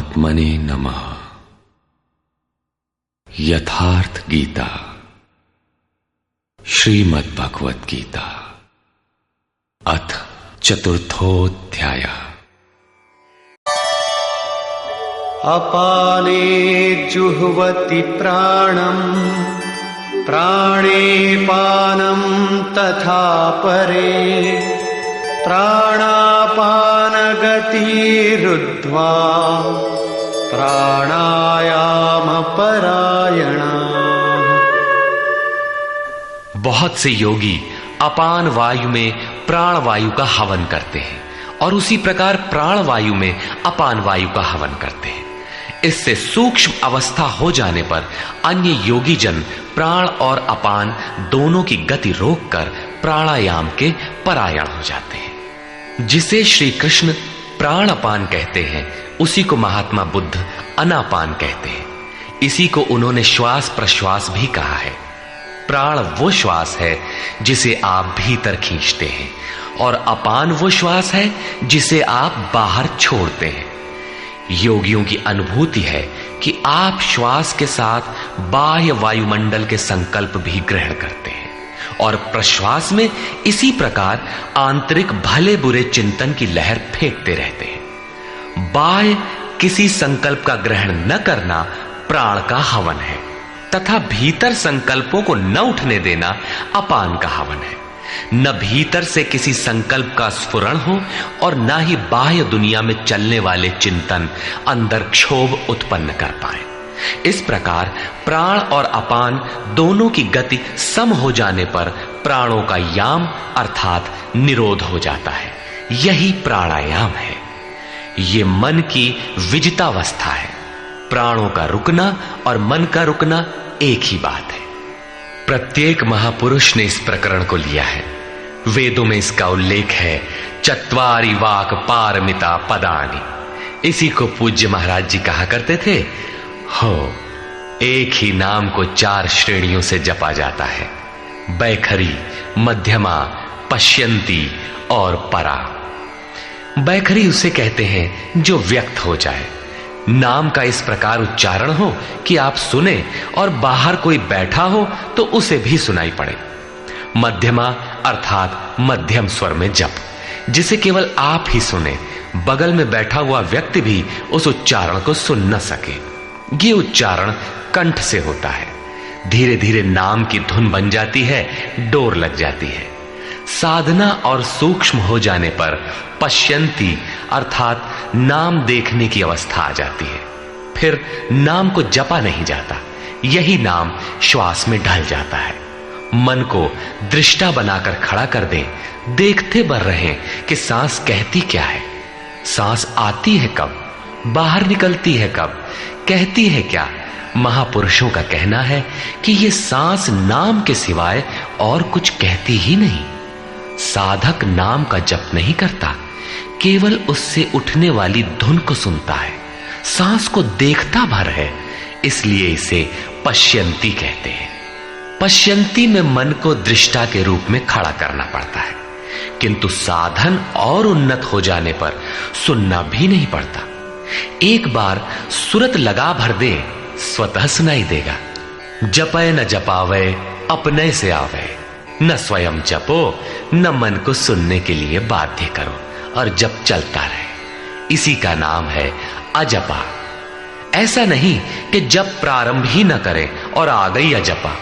परमात्मने नमः। यथार्थ गीता, श्रीमद् भगवत गीता, अथ चतुर्थोऽध्याय। अपाने जुह्वति प्राणं, प्राणे पानं तथा परे, प्राणापानगतिरुद्ध्वा प्राणायामपरायणा। बहुत से योगी अपान वायु में प्राण वायु का हवन करते हैं और उसी प्रकार प्राण वायु में अपान वायु का हवन करते हैं। इससे सूक्ष्म अवस्था हो जाने पर अन्य योगी जन प्राण और अपान दोनों की गति रोककर प्राणायाम के परायण हो जाते हैं। जिसे श्री कृष्ण प्राण अपान कहते हैं उसी को महात्मा बुद्ध अनापान कहते हैं। इसी को उन्होंने श्वास प्रश्वास भी कहा है। प्राण वो श्वास है जिसे आप भीतर खींचते हैं और अपान वो श्वास है जिसे आप बाहर छोड़ते हैं। योगियों की अनुभूति है कि आप श्वास के साथ बाह्य वायुमंडल के संकल्प भी ग्रहण करते हैं और प्रश्वास में इसी प्रकार आंतरिक भले बुरे चिंतन की लहर फेंकते रहते हैं। बाह्य किसी संकल्प का ग्रहण न करना प्राण का हवन है तथा भीतर संकल्पों को न उठने देना अपान का हवन है। न भीतर से किसी संकल्प का स्फुरण हो और न ही बाह्य दुनिया में चलने वाले चिंतन अंदर क्षोभ उत्पन्न कर पाए। इस प्रकार प्राण और अपान दोनों की गति सम हो जाने पर प्राणों का याम अर्थात निरोध हो जाता है। यही प्राणायाम है। ये मन की विजितावस्था है। प्राणों का रुकना और मन का रुकना एक ही बात है। प्रत्येक महापुरुष ने इस प्रकरण को लिया है। वेदों में इसका उल्लेख है। चत्वारि वाक पारमिता पदानि। इसी को पूज्य महाराज जी कहा करते थे। हो, एक ही नाम को 4 श्रेणियों से जपा जाता है। बैखरी, मध्यमा, पश्यंती और परा। बैखरी उसे कहते हैं जो व्यक्त हो जाए। नाम का इस प्रकार उच्चारण हो कि आप सुने और बाहर कोई बैठा हो तो उसे भी सुनाई पड़े। मध्यमा अर्थात मध्यम स्वर में जप, जिसे केवल आप ही सुने, बगल में बैठा हुआ व्यक्ति भी उस उच्चारण को सुन न सके। ये उच्चारण कंठ से होता है। धीरे धीरे नाम की धुन बन जाती है, डोर लग जाती है। साधना और सूक्ष्म हो जाने पर पश्यंती अर्थात नाम देखने की अवस्था आ जाती है। फिर नाम को जपा नहीं जाता, यही नाम श्वास में ढल जाता है। मन को दृष्टा बनाकर खड़ा कर दें, देखते बर रहे कि सांस कहती क्या है, सांस आती है कब, बाहर निकलती है कब, कहती है क्या। महापुरुषों का कहना है कि ये सांस नाम के सिवाय और कुछ कहती ही नहीं। साधक नाम का जप नहीं करता, केवल उससे उठने वाली धुन को सुनता है, सांस को देखता भर है, इसलिए इसे पश्यंती कहते हैं। पश्यंती में मन को दृष्टा के रूप में खड़ा करना पड़ता है, किंतु साधन और उन्नत हो जाने पर सुनना भी नहीं पड़ता। एक बार सुरत लगा भर दे, स्वतः सुनाई देगा। जपे न जपावे अपने से आवे, न स्वयं जपो न मन को सुनने के लिए बाध्य करो, और जप चलता रहे। इसी का नाम है अजपा। ऐसा नहीं कि जप प्रारंभ ही न करे और आ गई अजपा।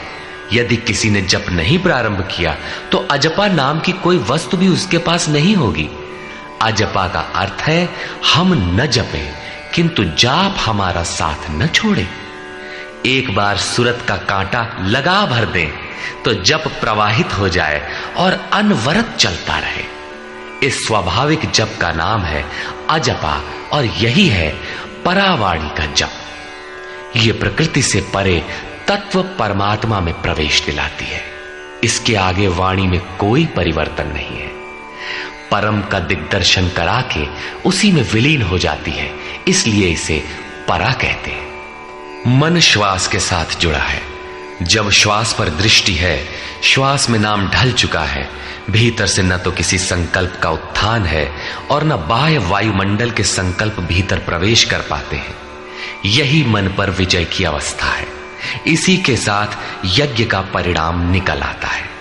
यदि किसी ने जप नहीं प्रारंभ किया तो अजपा नाम की कोई वस्तु भी उसके पास नहीं होगी। अजपा का अर्थ है हम न जपें किंतु जाप हमारा साथ न छोड़े। एक बार सूरत का कांटा लगा भर दें तो जप प्रवाहित हो जाए और अनवरत चलता रहे। इस स्वाभाविक जप का नाम है अजपा और यही है परावाणी का जप। ये प्रकृति से परे तत्व परमात्मा में प्रवेश दिलाती है। इसके आगे वाणी में कोई परिवर्तन नहीं है। परम का दिग्दर्शन करा के उसी में विलीन हो जाती है, इसलिए इसे परा कहते हैं। मन श्वास के साथ जुड़ा है, जब श्वास पर दृष्टि है, श्वास में नाम ढल चुका है, भीतर से न तो किसी संकल्प का उत्थान है और न बाह्य वायुमंडल के संकल्प भीतर प्रवेश कर पाते हैं। यही मन पर विजय की अवस्था है। इसी के साथ यज्ञ का परिणाम निकल आता है।